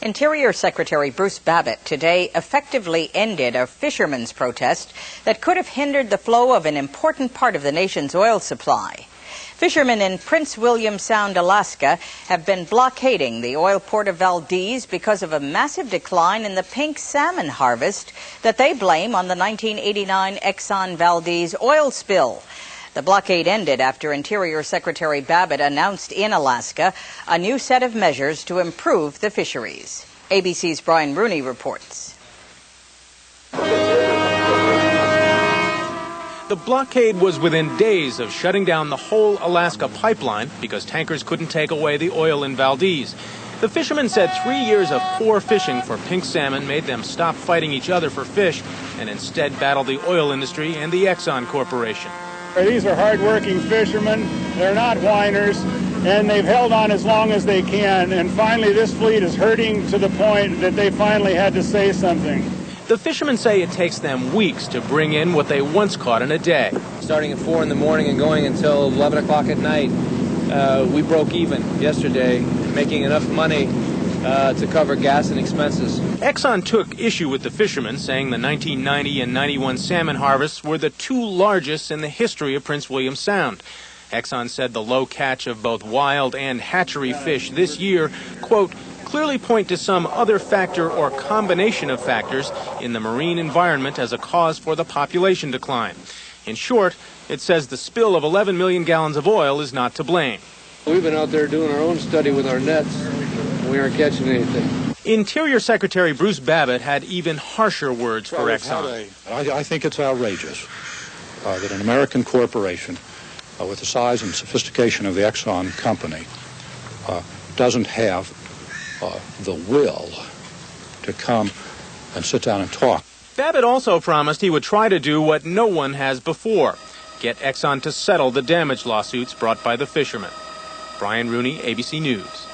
Interior Secretary Bruce Babbitt today effectively ended a fishermen's protest that could have hindered the flow of an important part of the nation's oil supply. Fishermen in Prince William Sound, Alaska, have been blockading the oil port of Valdez because of a massive decline in the pink salmon harvest that they blame on the 1989 Exxon Valdez Oil Spill. The blockade ended after Interior Secretary Babbitt announced in Alaska a new set of measures to improve the fisheries. ABC's Brian Rooney reports. The blockade was within days of shutting down the whole Alaska pipeline because tankers couldn't take away the oil in Valdez. The fishermen said 3 years of poor fishing for pink salmon made them stop fighting each other for fish and instead battle the oil industry and the Exxon Corporation. These are hard-working fishermen. They're not whiners, and they've held on as long as they can. And finally, this fleet is hurting to the point that they finally had to say something. The fishermen say it takes them weeks to bring in what they once caught in a day. Starting at 4 in the morning and going until 11 o'clock at night, we broke even yesterday, making enough money to cover gas and expenses. Exxon took issue with the fishermen, saying the 1990 and 91 salmon harvests were the two largest in the history of Prince William Sound. Exxon said the low catch of both wild and hatchery fish this year, quote, clearly point to some other factor or combination of factors in the marine environment as a cause for the population decline. In short, it says the spill of 11 million gallons of oil is not to blame. We've been out there doing our own study with our nets. We aren't catching anything. Interior Secretary Bruce Babbitt had even harsher words for Exxon. I think it's outrageous that an American corporation with the size and sophistication of the Exxon company doesn't have the will to come and sit down and talk. Babbitt also promised he would try to do what no one has before, get Exxon to settle the damage lawsuits brought by the fishermen. Brian Rooney, ABC News.